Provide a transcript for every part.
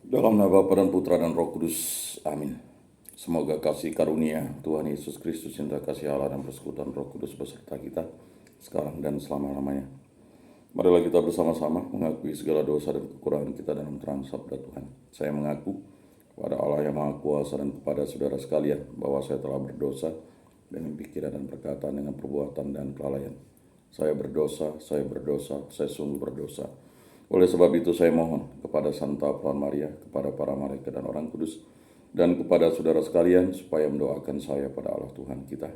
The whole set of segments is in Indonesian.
Dalam nama Bapa dan Putra dan Roh Kudus. Amin. Semoga kasih karunia Tuhan Yesus Kristus, cinta kasih Allah dan persekutuan Roh Kudus beserta kita sekarang dan selama-lamanya. Marilah kita bersama-sama mengakui segala dosa dan kekurangan kita dalam terang sabda Tuhan. Saya mengaku kepada Allah yang Maha Kuasa dan kepada saudara sekalian bahwa saya telah berdosa dengan pikiran dan perkataan, dengan perbuatan dan kelalaian. Saya berdosa, saya sungguh berdosa. Oleh sebab itu saya mohon kepada Santa Tuhan Maria, kepada para malaikat dan orang kudus, dan kepada saudara sekalian supaya mendoakan saya pada Allah Tuhan kita.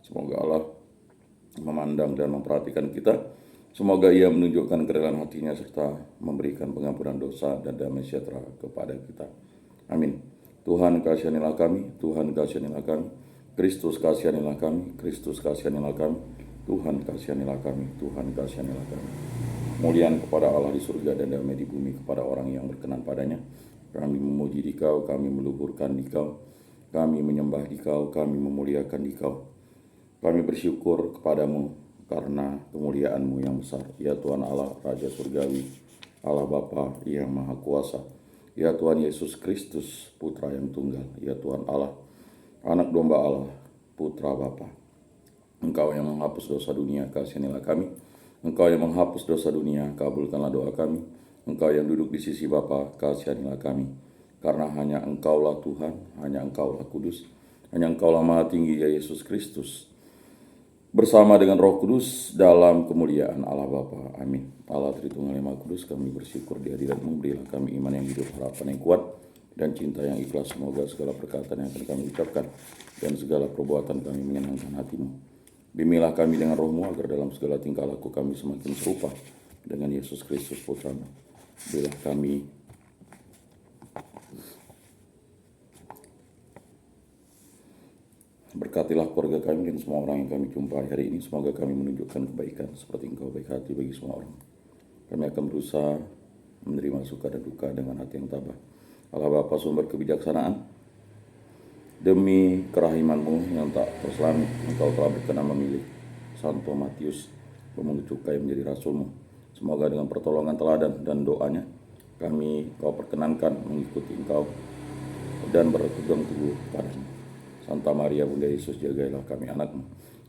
Semoga Allah memandang dan memperhatikan kita. Semoga Ia menunjukkan kerelaan hatinya serta memberikan pengampunan dosa dan damai sejahtera kepada kita. Amin. Tuhan kasihanilah kami, Tuhan kasihanilah kami, Kristus kasihanilah kami, Kristus kasihanilah kami, Tuhan kasihanilah kami, Tuhan kasihanilah kami. Kemuliaan kepada Allah di surga dan damai di bumi kepada orang yang berkenan padanya. Kami memuji Dikau, kami meluhurkan Dikau, kami menyembah Dikau, kami memuliakan Dikau. Kami bersyukur kepadamu karena kemuliaan-Mu yang besar. Ya Tuhan Allah, Raja Surgawi, Allah Bapa yang Maha Kuasa. Ya Tuhan Yesus Kristus, Putra yang tunggal. Ya Tuhan Allah, Anak Domba Allah, Putra Bapa. Engkau yang menghapus dosa dunia, kasihanilah kami. Engkau yang menghapus dosa dunia, kabulkanlah doa kami. Engkau yang duduk di sisi Bapa, kasihanilah kami. Karena hanya Engkaulah Tuhan, hanya Engkaulah Kudus, hanya Engkaulah Maha Tinggi, ya Yesus Kristus. Bersama dengan Roh Kudus dalam kemuliaan Allah Bapa. Amin. Allah Tritunggal yang Maha Kudus, kami bersyukur di hadirat-Mu. Berilah kami iman yang hidup, harapan yang kuat, dan cinta yang ikhlas. Semoga segala perkataan yang akan kami ucapkan dan segala perbuatan kami menyenangkan hati-Mu. Bimbinglah kami dengan Roh-Mu agar dalam segala tingkah laku kami semakin serupa dengan Yesus Kristus Putra-Mu. Berilah kami berkatilah keluarga kami dan semua orang yang kami jumpai hari ini. Semoga kami menunjukkan kebaikan seperti Engkau baik hati bagi semua orang. Kami akan berusaha menerima suka dan duka dengan hati yang tabah. Allah Bapa sumber kebijaksanaan, demi kerahiman-Mu yang tak terselami, Engkau telah berkenan memilih Santo Matius, pemungut cukai, menjadi rasul-Mu. Semoga dengan pertolongan teladan dan doanya, kami Kau perkenankan mengikuti Engkau dan berpegang teguh padamu. Santa Maria Bunda Yesus, jagailah kami anak-Mu.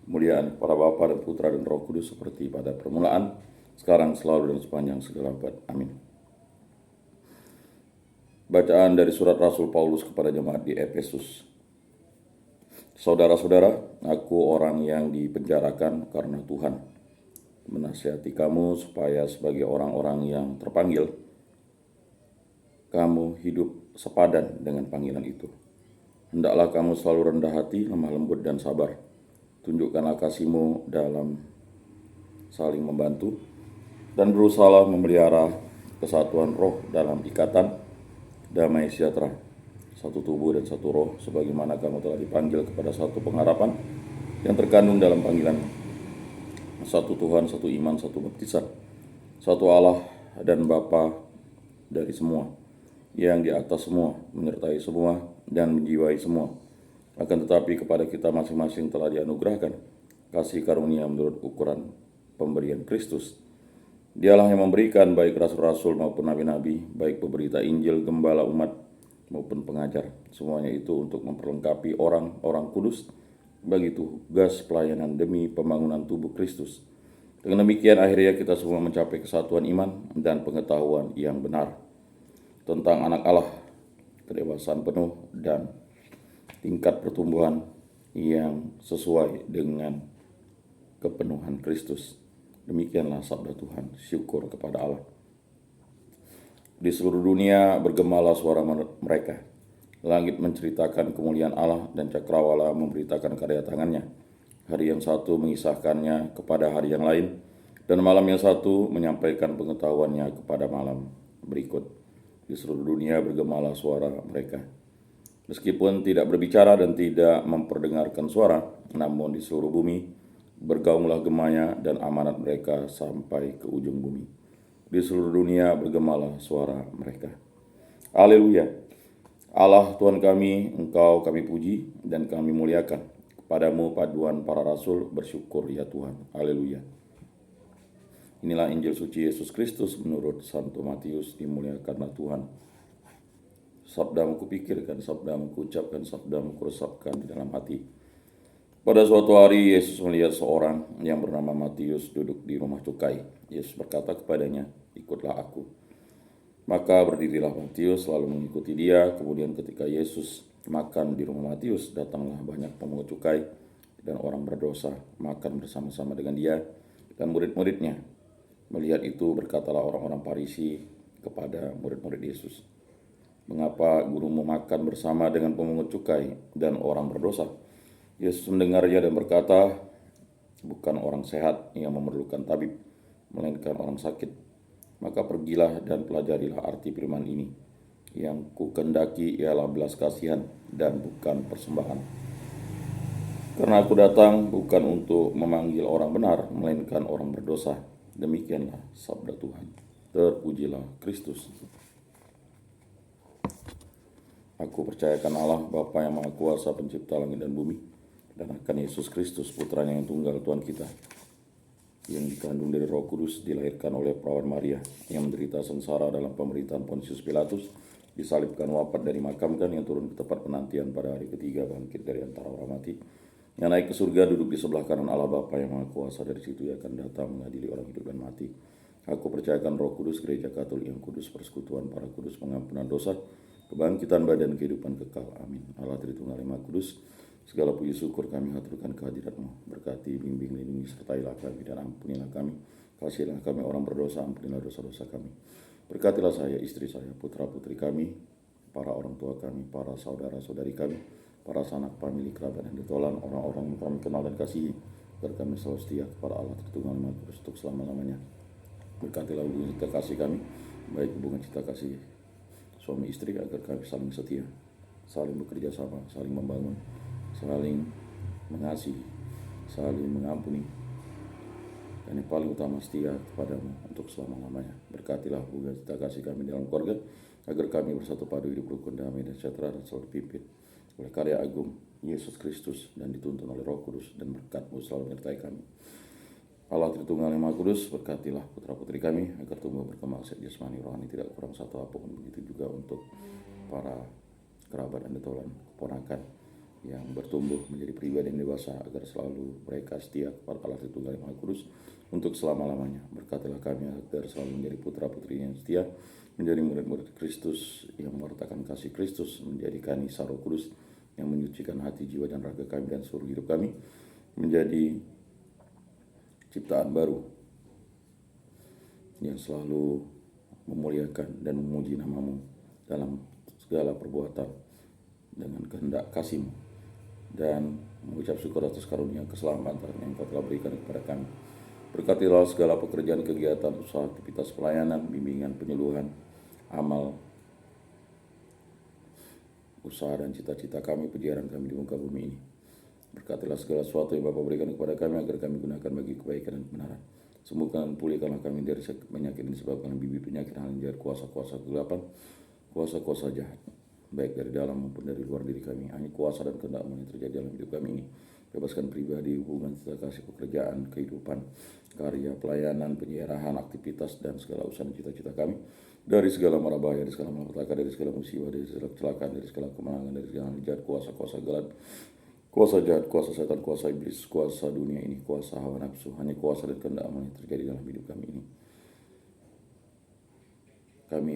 Kemuliaan kepada Bapa dan Putra dan Roh Kudus seperti pada permulaan, sekarang, selalu, dan sepanjang segala abad. Amin. Bacaan dari surat Rasul Paulus kepada jemaat di Efesus. Saudara-saudara, aku orang yang dipenjarakan karena Tuhan, menasihati kamu supaya sebagai orang-orang yang terpanggil, kamu hidup sepadan dengan panggilan itu. Hendaklah kamu selalu rendah hati, lemah lembut, dan sabar. Tunjukkanlah kasih-Mu dalam saling membantu, dan berusahalah memelihara kesatuan roh dalam ikatan damai sejahtera, satu tubuh dan satu roh, sebagaimana kamu telah dipanggil kepada satu pengharapan yang terkandung dalam panggilan. Satu Tuhan, satu iman, satu baptisan, satu Allah dan Bapa dari semua, yang di atas semua, menyertai semua, dan menjiwai semua. Akan tetapi kepada kita masing-masing telah dianugerahkan kasih karunia menurut ukuran pemberian Kristus. Dialah yang memberikan baik rasul-rasul maupun nabi-nabi, baik pemberita Injil, gembala umat, maupun pengajar. Semuanya itu untuk memperlengkapi orang-orang kudus bagi tugas pelayanan demi pembangunan tubuh Kristus. Dengan demikian akhirnya kita semua mencapai kesatuan iman dan pengetahuan yang benar tentang anak Allah, kedewasaan penuh dan tingkat pertumbuhan yang sesuai dengan kepenuhan Kristus. Demikianlah sabda Tuhan. Syukur kepada Allah. Di seluruh dunia bergemalah suara mereka. Langit menceritakan kemuliaan Allah dan cakrawala memberitakan karya tangannya. Hari yang satu mengisahkannya kepada hari yang lain, dan malam yang satu menyampaikan pengetahuannya kepada malam berikut. Di seluruh dunia bergemalah suara mereka. Meskipun tidak berbicara dan tidak memperdengarkan suara, namun di seluruh bumi bergaunglah gemanya dan amanat mereka sampai ke ujung bumi. Di seluruh dunia bergemalah suara mereka. Haleluya. Allah Tuhan kami, Engkau kami puji dan kami muliakan. Kepadamu paduan para rasul bersyukur ya Tuhan. Haleluya. Inilah Injil suci Yesus Kristus menurut Santo Matius. Dimuliakanlah Tuhan. sabdamu kupikirkan, sabdamu kuucapkan, sabdamu kuresapkan di dalam hati. Pada suatu hari Yesus melihat seorang yang bernama Matius duduk di rumah cukai. Yesus berkata kepadanya, "Ikutlah aku." Maka berdirilah Matius lalu mengikuti dia. Kemudian ketika Yesus makan di rumah Matius, datanglah banyak pemungut cukai dan orang berdosa makan bersama-sama dengan dia dan murid-muridnya. Melihat itu berkatalah orang-orang Farisi kepada murid-murid Yesus, "Mengapa gurumu makan bersama dengan pemungut cukai dan orang berdosa?" Yesus mendengarnya dan berkata, "Bukan orang sehat yang memerlukan tabib, melainkan orang sakit. Maka pergilah dan pelajarilah arti firman ini. Yang kukendaki ialah belas kasihan dan bukan persembahan. Karena aku datang bukan untuk memanggil orang benar, melainkan orang berdosa." Demikianlah sabda Tuhan. Terpujilah Kristus. Aku percayakan Allah, Bapa yang Maha Kuasa, pencipta langit dan bumi, dan akan Yesus Kristus, putranya yang tunggal Tuhan kita, yang dikandung dari Roh Kudus, dilahirkan oleh perawan Maria, yang menderita sengsara dalam pemerintahan Pontius Pilatus, disalibkan, wafat, dan dimakamkan, yang turun ke tempat penantian pada hari ketiga, bangkit dari antara orang mati, yang naik ke surga, duduk di sebelah kanan Allah Bapa yang Maha Kuasa. Dari situ ia akan datang mengadili orang hidup dan mati. Aku percayakan Roh Kudus, Gereja Katolik yang kudus, persekutuan para kudus, pengampunan dosa, kebangkitan badan, kehidupan kekal. Amin. Allah Tritunggal yang Maha Kudus, segala puji syukur kami haturkan kehadirat-Mu. Berkati, bimbing, lindungi, sertailah kami, dan ampunilah kami. Kasihilah kami orang berdosa, ampunilah dosa-dosa kami. Berkatilah saya, istri saya, putra-putri kami, para orang tua kami, para saudara-saudari kami, para sanak famili, kerabat, dan ditolan, orang-orang yang kami kenal dan kasihi, agar kami selalu setia kepada Allah Tritunggal yang Maha Kudus untuk selama-lamanya. Berkatilah hubungan cinta kasih kami, baik hubungan cinta kasih suami istri, agar kami saling setia, saling bekerja sama, saling membangun, saling mengasihi, saling mengampuni, dan yang paling utama setia kepadamu untuk selama-lamanya. Berkatilah hubungan cinta kasih kami dalam keluarga, agar kami bersatu padu, hidup rukun, damai, dan sejahtera, dan selalu dipimpin oleh karya agung Yesus Kristus, dan dituntun oleh Roh Kudus, dan berkat-Mu selalu menyertai kami. Allah Tritunggal yang Maha Kudus, berkatilah putra-putri kami agar tumbuh berkembang secara jasmani rohani, tidak kurang satu apapun. Begitu juga untuk para kerabat dan detolan, keponakan yang bertumbuh menjadi pribadi yang dewasa, agar selalu mereka setia kepada Allah Tritunggal yang Maha Kudus untuk selama-lamanya. Berkatilah kami agar selalu menjadi putra-putri yang setia, menjadi murid-murid Kristus yang mewartakan kasih Kristus, menjadikan Roh Kudus yang menyucikan hati, jiwa, dan raga kami dan seluruh hidup kami menjadi ciptaan baru yang selalu memuliakan dan memuji nama-Mu dalam segala perbuatan dengan kehendak kasih-Mu, dan mengucap syukur atas karunia keselamatan yang Engkau telah berikan kepada kami. Berkatilah segala pekerjaan, kegiatan, usaha, aktivitas pelayanan, bimbingan, penyuluhan, amal, usaha, dan cita-cita kami, perjalanan kami di muka bumi ini. Berkatilah segala sesuatu yang Bapa berikan kepada kami, agar kami gunakan bagi kebaikan dan kebenaran. Sembuhkan dan pulihkanlah kami dari penyakit yang disebabkan bibit penyakit, hal yang jahat, kuasa-kuasa kegelapan, kuasa-kuasa jahat, baik dari dalam maupun dari luar diri kami. Hanya kuasa dan kehendak-Mu yang terjadi dalam hidup kami ini. Bebaskan pribadi, hubungan, cinta kasih, pekerjaan, kehidupan, karya, pelayanan, penyiarahan, aktivitas, dan segala usaha dan cita-cita kami dari segala mara bahaya, dari segala malapetaka, dari segala musibah, dari segala kecelakaan, dari segala kemenangan, dari segala jahat, kuasa-kuasa gelap, kuasa jahat, kuasa setan, kuasa iblis, kuasa dunia ini, kuasa hawa nafsu. Hanya kuasa dan kehendak-Mu yang terjadi dalam hidup kami ini. Kami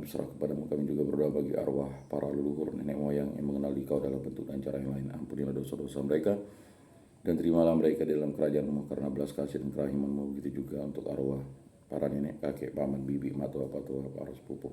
berserah kepadamu. Kami juga berdoa bagi arwah para leluhur, nenek moyang yang mengenal Dikau dalam bentuk dan cara yang lain. Ampunilah dosa-dosa mereka, dan terimalah mereka di dalam kerajaan-Mu karena belas kasih dan kerahiman-Mu. Begitu juga untuk arwah para nenek, kakek, paman, bibi, matua, patua, para sepupu,